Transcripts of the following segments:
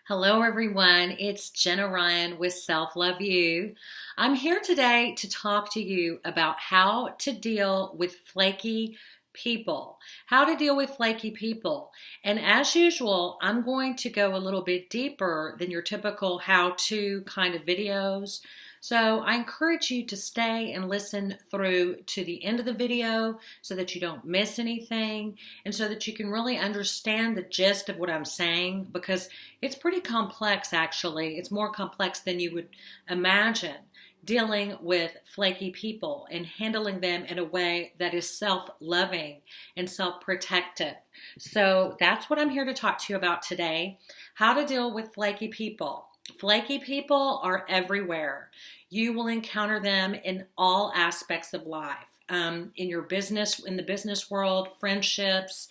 Hello, everyone. It's Jenna Ryan with Self Love You. I'm here today to talk to you about how to deal with flaky people. How to deal with flaky people. And as usual, I'm going to go a little bit deeper than your typical how-to kind of videos. So I encourage you to stay and listen through to the end of the video so that you don't miss anything and so that you can really understand the gist of what I'm saying, because it's pretty complex actually. It's more complex than you would imagine, dealing with flaky people and handling them in a way that is self-loving and self-protective. So that's what I'm here to talk to you about today, how to deal with flaky people. Flaky people are everywhere. You will encounter them in all aspects of life, in your business, in the business world, friendships,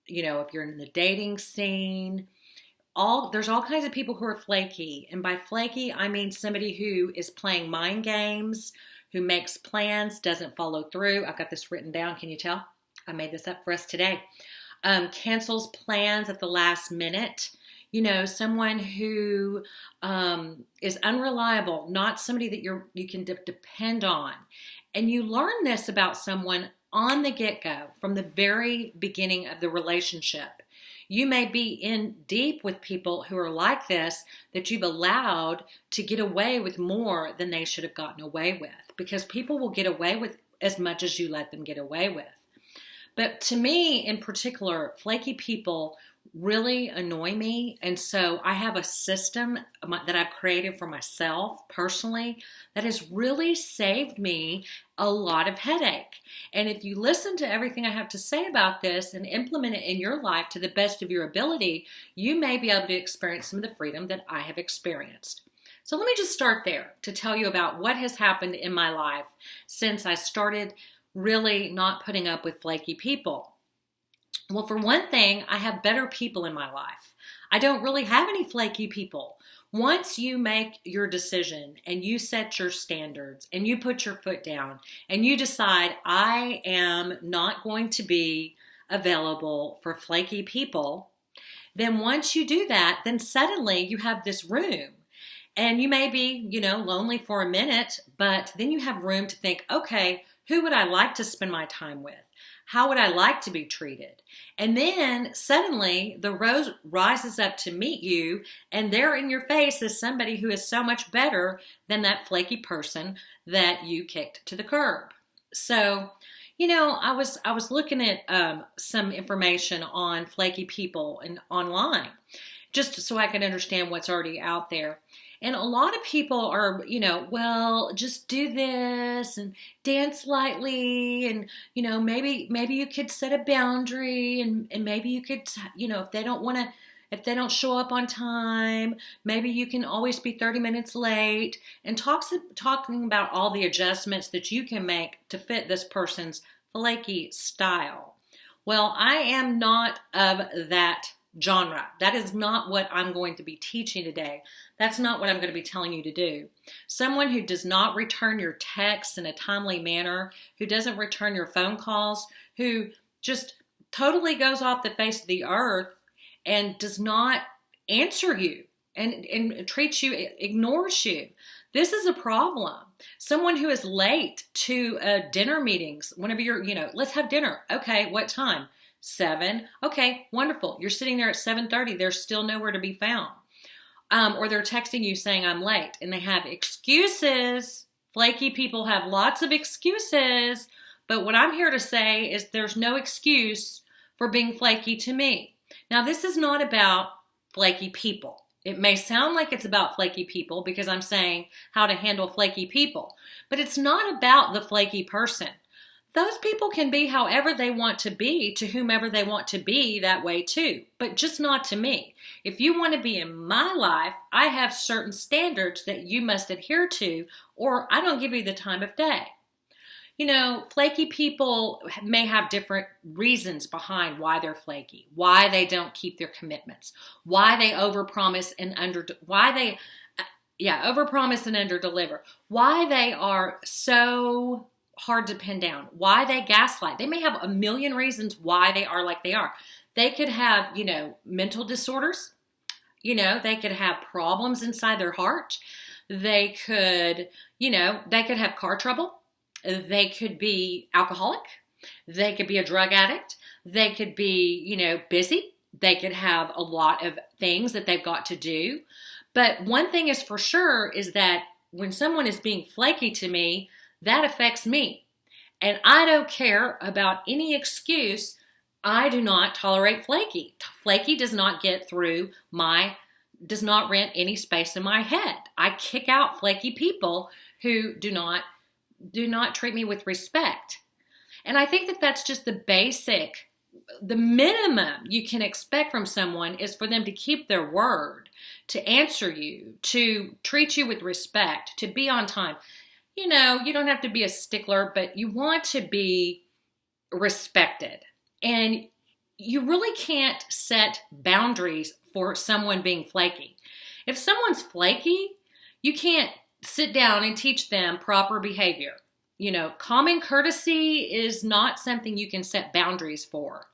if you're in the dating scene. There's all kinds of people who are flaky. And by flaky, I mean somebody who is playing mind games, who makes plans, doesn't follow through. I've got this written down. Can you tell? I made this up for us today. Cancels plans at the last minute. Someone who is unreliable, not somebody that you can depend on. And you learn this about someone on the get-go, from the very beginning of the relationship. You may be in deep with people who are like this, that you've allowed to get away with more than they should have gotten away with, because people will get away with as much as you let them get away with. But to me, in particular, flaky people really annoy me. And so I have a system that I've created for myself personally that has really saved me a lot of headache. And if you listen to everything I have to say about this and implement it in your life to the best of your ability, you may be able to experience some of the freedom that I have experienced. So let me just start there to tell you about what has happened in my life since I started really not putting up with flaky people. Well, for one thing, I have better people in my life. I don't really have any flaky people. Once you make your decision and you set your standards and you put your foot down and you decide, I am not going to be available for flaky people, then once you do that, then suddenly you have this room. And you may be, lonely for a minute, but then you have room to think, okay, who would I like to spend my time with? How would I like to be treated? And then suddenly the rose rises up to meet you, and there in your face is somebody who is so much better than that flaky person that you kicked to the curb. So, I was looking at some information on flaky people and online, just so I can understand what's already out there. And a lot of people are, well, just do this and dance lightly. And, maybe you could set a boundary and maybe you could, if they don't show up on time, maybe you can always be 30 minutes late, and talking about all the adjustments that you can make to fit this person's flaky style. Well, I am not of that genre. That is not what I'm going to be teaching today. That's not what I'm going to be telling you to do. Someone who does not return your texts in a timely manner, who doesn't return your phone calls, who just totally goes off the face of the earth and does not answer you and treats you, ignores you. This is a problem. Someone who is late to dinner meetings, whenever you're, let's have dinner. Okay, what time? 7. Okay, wonderful. You're sitting there at 7:30. They're still nowhere to be found. Or they're texting you saying, I'm late. And they have excuses. Flaky people have lots of excuses. But what I'm here to say is there's no excuse for being flaky to me. Now, this is not about flaky people. It may sound like it's about flaky people because I'm saying how to handle flaky people. But it's not about the flaky person. Those people can be however they want to be, to whomever they want to be that way too, but just not to me. If you want to be in my life, I have certain standards that you must adhere to, or I don't give you the time of day. Flaky people may have different reasons behind why they're flaky, why they don't keep their commitments, why they overpromise and overpromise and underdeliver, why they are so hard to pin down, why they gaslight. They may have a million reasons why they are like they are. They could have, mental disorders. They could have problems inside their heart. They could, they could have car trouble. They could be alcoholic. They could be a drug addict. They could be, busy. They could have a lot of things that they've got to do. But one thing is for sure is that when someone is being flaky to me, that affects me. And I don't care about any excuse. I do not tolerate flaky. Flaky does not does not rent any space in my head. I kick out flaky people who do not treat me with respect. And I think that that's just the minimum you can expect from someone is for them to keep their word, to answer you, to treat you with respect, to be on time. You don't have to be a stickler, but you want to be respected. And you really can't set boundaries for someone being flaky. If someone's flaky, you can't sit down and teach them proper behavior. Common courtesy is not something you can set boundaries for.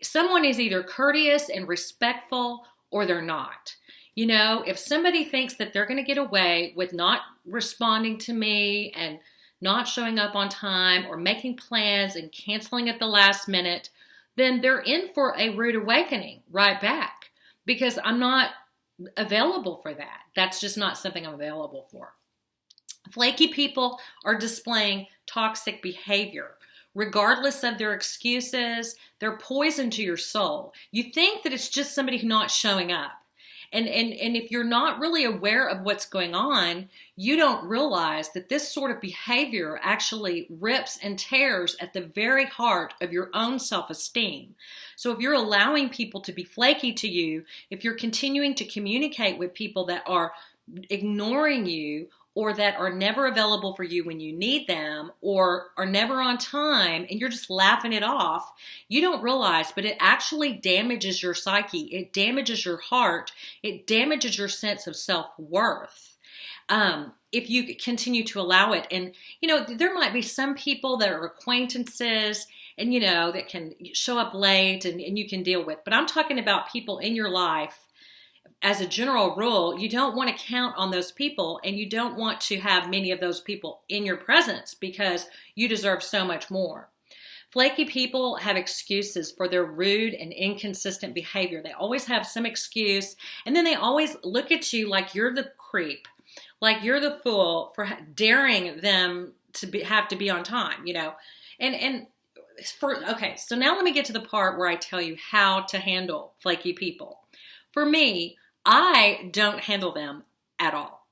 Someone is either courteous and respectful or they're not. If somebody thinks that they're going to get away with not responding to me and not showing up on time or making plans and canceling at the last minute, then they're in for a rude awakening right back because I'm not available for that. That's just not something I'm available for. Flaky people are displaying toxic behavior. Regardless of their excuses, they're poison to your soul. You think that it's just somebody not showing up. And if you're not really aware of what's going on, you don't realize that this sort of behavior actually rips and tears at the very heart of your own self-esteem. So if you're allowing people to be flaky to you, if you're continuing to communicate with people that are ignoring you or that are never available for you when you need them or are never on time and you're just laughing it off, you don't realize, but it actually damages your psyche. It damages your heart. It damages your sense of self-worth. If you continue to allow it. And, there might be some people that are acquaintances and, that can show up late and you can deal with. But I'm talking about people in your life. As a general rule, you don't want to count on those people and you don't want to have many of those people in your presence because you deserve so much more. Flaky people have excuses for their rude and inconsistent behavior. They always have some excuse and then they always look at you like you're the creep, like you're the fool for daring them to have to be on time, Okay, so now let me get to the part where I tell you how to handle flaky people. For me, I don't handle them at all.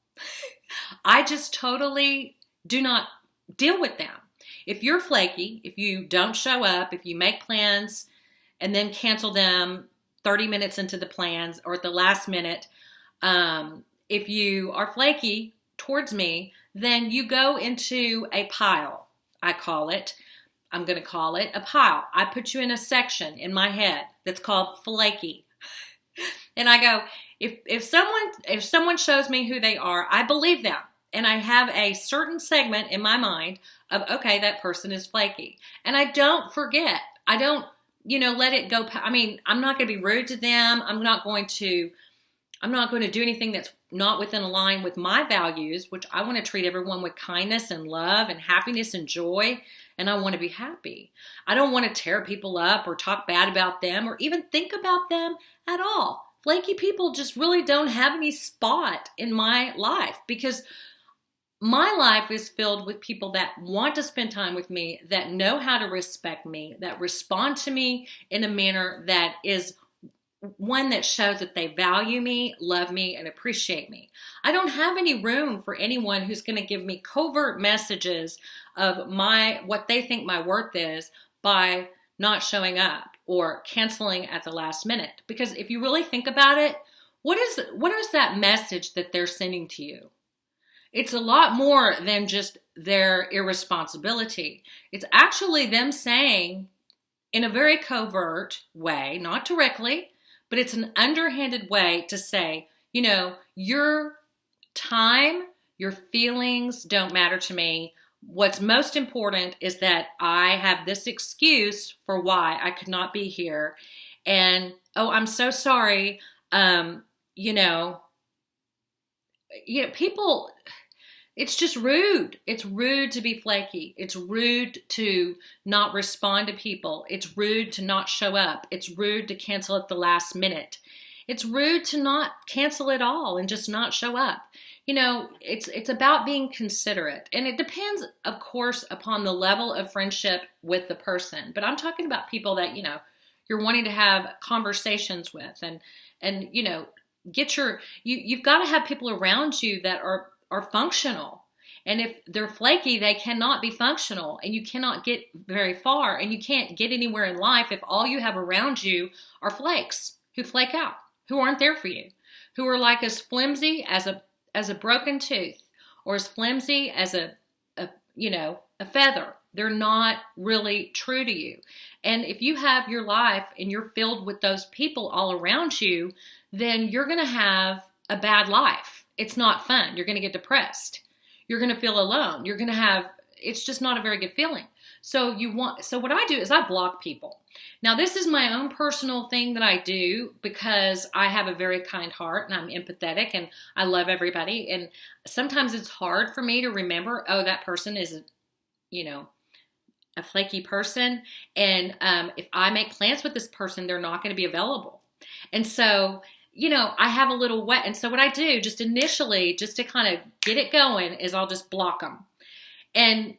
I just totally do not deal with them. If you're flaky, if you don't show up, if you make plans and then cancel them 30 minutes into the plans or at the last minute, if you are flaky towards me, then you go into a pile, I'm going to call it a pile. I put you in a section in my head that's called Flaky. And I go, if someone shows me who they are, I believe them. And I have a certain segment in my mind of, okay, that person is flaky. And I don't forget. I don't, let it go. I'm not going to be rude to them. I'm not going to do anything that's not within a line with my values, which I want to treat everyone with kindness and love and happiness and joy. And I want to be happy. I don't want to tear people up or talk bad about them or even think about them at all. Flaky people just really don't have any spot in my life because my life is filled with people that want to spend time with me, that know how to respect me, that respond to me in a manner that is one that shows that they value me, love me, and appreciate me. I don't have any room for anyone who's going to give me covert messages of what they think my worth is by not showing up or canceling at the last minute. Because if you really think about it, what is that message that they're sending to you? It's a lot more than just their irresponsibility. It's actually them saying in a very covert way, not directly, but it's an underhanded way to say, your time, your feelings don't matter to me. What's most important is that I have this excuse for why I could not be here. And, oh, I'm so sorry. Um, you know, people, it's just rude. It's rude to be flaky. It's rude to not respond to people. It's rude to not show up. It's rude to cancel at the last minute. It's rude to not cancel at all and just not show up. It's about being considerate. And it depends, of course, upon the level of friendship with the person. But I'm talking about people that, you're wanting to have conversations with and you've got to have people around you that are functional. And if they're flaky, they cannot be functional, and you cannot get very far, and you can't get anywhere in life if all you have around you are flakes who flake out, who aren't there for you, who are like as flimsy as a broken tooth, or as flimsy as a feather. They're not really true to you. And if you have your life and you're filled with those people all around you, then you're going to have a bad life. It's not fun. You're going to get depressed. You're going to feel alone. It's just not a very good feeling. So what I do is I block people. Now, this is my own personal thing that I do because I have a very kind heart and I'm empathetic and I love everybody. And sometimes it's hard for me to remember, oh, that person is, a flaky person. And if I make plans with this person, they're not going to be available. And so, I have a little wet. And so what I do just initially, just to kind of get it going, is I'll just block them. And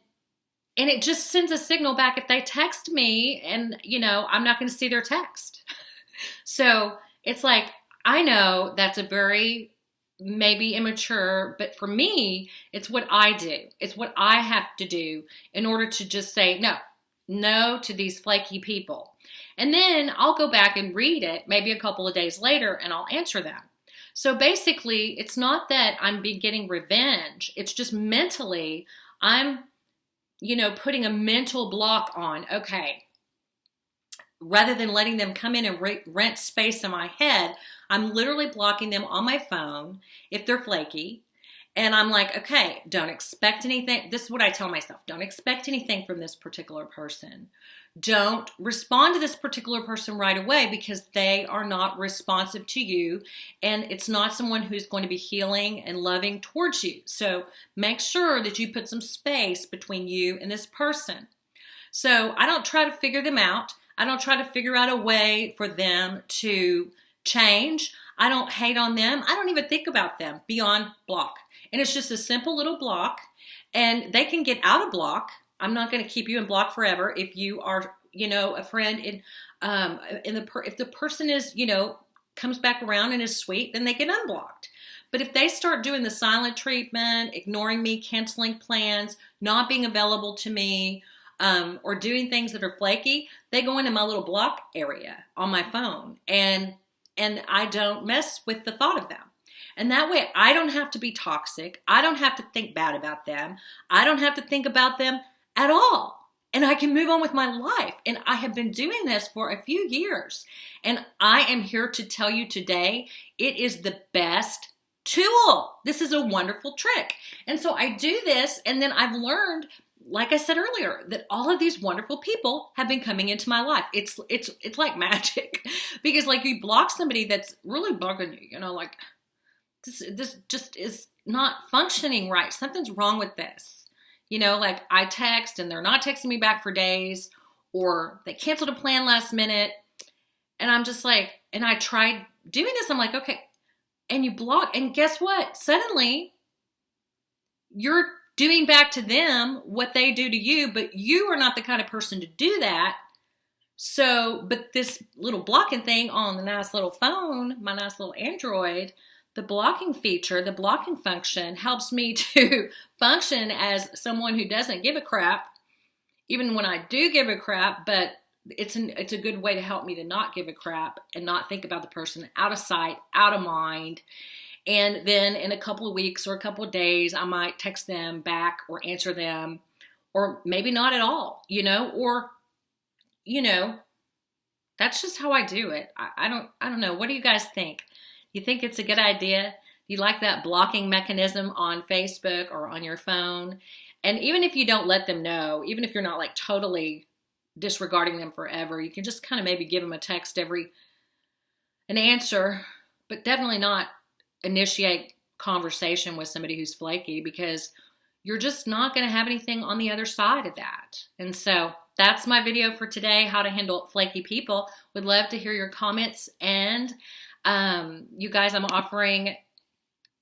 it just sends a signal back if they text me and, I'm not going to see their text. So it's like, I know that's a very maybe immature, but for me, it's what I do. It's what I have to do in order to just say no to these flaky people. And then I'll go back and read it maybe a couple of days later and I'll answer them. So basically, it's not that I'm getting revenge. It's just mentally, I'm putting a mental block on, okay, rather than letting them come in and rent space in my head, I'm literally blocking them on my phone if they're flaky. And I'm like, okay, don't expect anything. This is what I tell myself. Don't expect anything from this particular person. Don't respond to this particular person right away because they are not responsive to you. And it's not someone who's going to be healing and loving towards you. So make sure that you put some space between you and this person. So I don't try to figure them out. I don't try to figure out a way for them to change. I don't hate on them. I don't even think about them beyond block. And it's just a simple little block, and they can get out of block. I'm not going to keep you in block forever. If you are, a friend if the person is, comes back around and is sweet, then they get unblocked. But if they start doing the silent treatment, ignoring me, canceling plans, not being available to me, or doing things that are flaky, they go into my little block area on my phone, and I don't mess with the thought of them. And that way I don't have to be toxic. I don't have to think bad about them. I don't have to think about them at all. And I can move on with my life. And I have been doing this for a few years. And I am here to tell you today, it is the best tool. This is a wonderful trick. And so I do this, and then I've learned, like I said earlier, that all of these wonderful people have been coming into my life. It's like magic, because like you block somebody that's really bugging you, like this just is not functioning right. Something's wrong with this. Like I text and they're not texting me back for days, or they canceled a plan last minute. And I'm just like, and I tried doing this. I'm like, okay. And you block, and guess what? Suddenly you're doing back to them what they do to you, but you are not the kind of person to do that. So, but this little blocking thing on the nice little phone, my nice little Android, the blocking feature, the blocking function helps me to function as someone who doesn't give a crap, even when I do give a crap, but it's a good way to help me to not give a crap and not think about the person, out of sight, out of mind. And then in a couple of weeks or a couple of days, I might text them back or answer them, or maybe not at all, or, that's just how I do it. I don't know. What do you guys think? You think it's a good idea? You like that blocking mechanism on Facebook or on your phone? And even if you don't let them know, even if you're not like totally disregarding them forever, you can just kind of maybe give them a text an answer. but definitely not initiate conversation with somebody who's flaky, because you're just not going to have anything on the other side of that. And so that's my video for today, how to handle flaky people. Would love to hear your comments. And you guys, I'm offering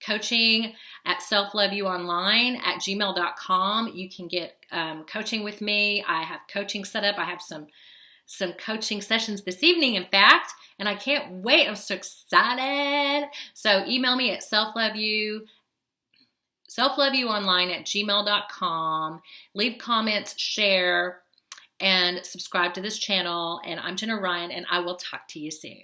coaching at selfloveyouonline@gmail.com. You can get coaching with me. I have coaching set up. I have some coaching sessions this evening, in fact, and I can't wait. I'm so excited. So email me at selfloveyouonline@gmail.com. Leave comments, share, and subscribe to this channel. And I'm Jenna Ryan, and I will talk to you soon.